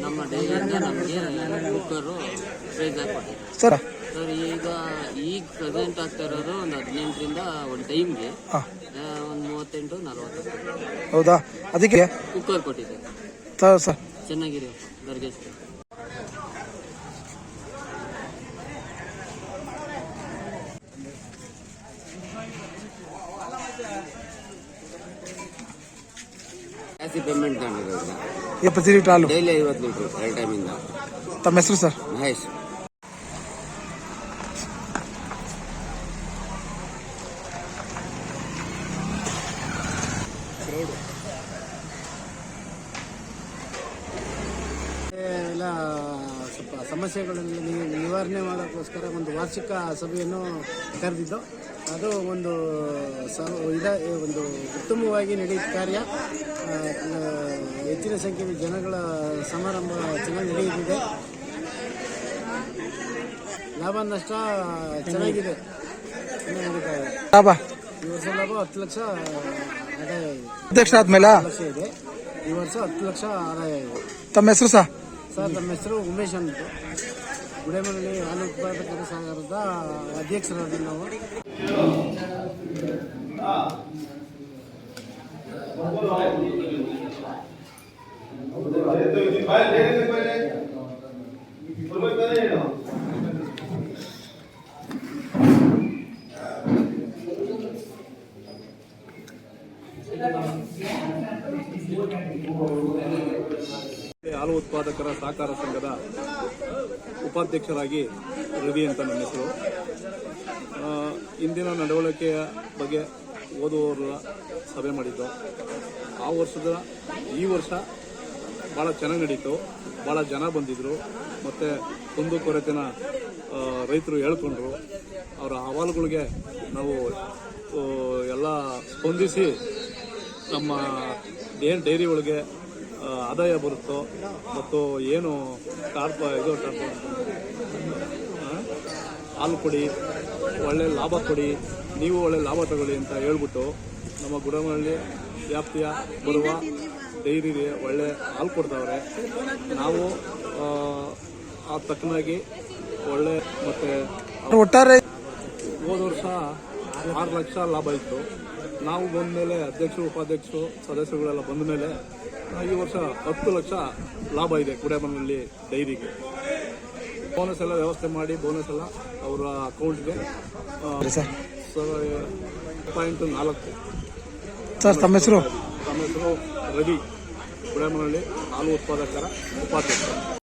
ನಮ್ಮ ಡೈರಿಯಿಂದ ನಮಗೆ cooker price ಹಾಕ್ಕೊಟ್ಟಿದ್ದಾರೆ sir. Sir. ಈಗ ಪ್ರೆಸೆಂಟ್ ಆಗ್ತಾ ಇರೋದು ಒಂದು 18ರಿಂದ ಒಂದು ಟೈಮ್ಗೆ ಒಂದು 38-40 ಹೌದಾ? ಅದಕ್ಕೆ ಕುಕ್ಕರ್ ಕೊಟ್ಟಿದ್ದಾರೆ ಸರ್. ಚೆನ್ನಾಗಿದೆ ದರ್ಗೇಶ್. ಜಾಸ್ತಿ ಪೇಮೆಂಟ್ ತಗೊಂಡಿರೋದು ಪ್ರತಿ ಲೀಟರ್ ಹಾಲು ಡೈಲಿ 50 ಲೀಟ್ರ್ 2 ಟೈಮಿಂದ. ತಮ್ಮ ಹೆಸರು ಸರ್? ಮಹೇಶ್. ಎಲ್ಲ ಸ್ವಲ್ಪ ಸಮಸ್ಯೆಗಳನ್ನು ನಿವಾರಣೆ ಮಾಡೋಕ್ಕೋಸ್ಕರ ಒಂದು ವಾರ್ಷಿಕ ಸಭೆಯನ್ನು ಕರೆದಿದ್ದು. ಅದು ಒಂದು ಒಂದು ಉತ್ತಮವಾಗಿ ನಡೆಯುವ ಕಾರ್ಯ. ಹೆಚ್ಚಿನ ಸಂಖ್ಯೆಯ ಜನಗಳ ಸಮಾರಂಭ ಚೆನ್ನಾಗಿ ನಡೆಯುತ್ತಿದೆ. ಲಾಭ ನಷ್ಟ ಚೆನ್ನಾಗಿದೆ. ಲಾಭ ಈ ವರ್ಷ ಲಾಭ 10 ಲಕ್ಷ ಆದಾಯ ಇದೆ. ಅಧ್ಯಕ್ಷ ಆದ್ಮೇಲೆ ಇದೆ. ಈ ವರ್ಷ 10 ಲಕ್ಷ ಆದಾಯ ಇದೆ. ತಮ್ಮ ಹೆಸರು ಸರ್? ಸರ್, ನಮ್ಮ ಹೆಸರು ಉಮೇಶ್ ಅಂತ. ಗುಡೇಮನಹಳ್ಳಿ ಹಾಲು ಉತ್ಪಾದಕರ ಸಂಘದ ಅಧ್ಯಕ್ಷರಾದ ನಾವು. ಹಾಲು ಉತ್ಪಾದಕರ ಸಹಕಾರ ಸಂಘದ ಉಪಾಧ್ಯಕ್ಷರಾಗಿ ರವಿ ಅಂತ ನನ್ನ ಹೆಸರು. ಇಂದಿನ ನಡವಳಿಕೆಯ ಬಗ್ಗೆ ಓದುವವರ ಸಭೆ ಮಾಡಿದ್ದು. ಆ ವರ್ಷದ ಈ ವರ್ಷ ಭಾಳ ಚೆನ್ನಾಗಿ ನಡೀತು. ಭಾಳ ಜನ ಬಂದಿದ್ದರು. ಮತ್ತು ಕುಂದುಕೊರತೆನ ರೈತರು ಹೇಳ್ಕೊಂಡ್ರು. ಅವರ ಅಹವಾಲುಗಳಿಗೆ ನಾವು ಎಲ್ಲ ಸ್ಪಂದಿಸಿ ನಮ್ಮ ಏನು ಡೈರಿ ಒಳಗೆ ಆದಾಯ ಬರುತ್ತೋ ಮತ್ತು ಏನು ಹಾಲು ಕೊಡಿ, ಒಳ್ಳೆ ಲಾಭ ಕೊಡಿ, ನೀವು ಒಳ್ಳೆ ಲಾಭ ತಗೊಳ್ಳಿ ಅಂತ ಹೇಳ್ಬಿಟ್ಟು ನಮ್ಮ ಗುಡಮನಹಳ್ಳಿ ವ್ಯಾಪ್ತಿಯ ಬರುವ ಡೈರಿಗೆ ಒಳ್ಳೆ ಹಾಲು ಕೊಡ್ತಾವ್ರೆ. ನಾವು ಆ ತಕ್ಕನಾಗಿ ಒಳ್ಳೆ ಮತ್ತು ಒಟ್ಟಾರೆ ಹೋದ ವರ್ಷ 6 ಲಕ್ಷ ಲಾಭ ಇತ್ತು. ನಾವು ಬಂದ ಮೇಲೆ ಅಧ್ಯಕ್ಷರು, ಉಪಾಧ್ಯಕ್ಷರು, ಸದಸ್ಯರುಗಳೆಲ್ಲ ಬಂದ ಮೇಲೆ ಈ ವರ್ಷ 10 ಲಕ್ಷ ಲಾಭ ಇದೆ ಗುಡೇಮನಹಳ್ಳಿ ಡೈರಿಗೆ. ಬೋನಸ್ ಎಲ್ಲ ವ್ಯವಸ್ಥೆ ಮಾಡಿ ಬೋನಸ್ ಎಲ್ಲ ಅವರ ಅಕೌಂಟ್ಗೆ 0.4 ಸರ್. ತಮ್ಮ ಹೆಸರು? ರವಿ, ಗುಡೇಮನಹಳ್ಳಿ ಹಾಲು ಉತ್ಪಾದಕರ ಉಪಾಧ್ಯಕ್ಷ.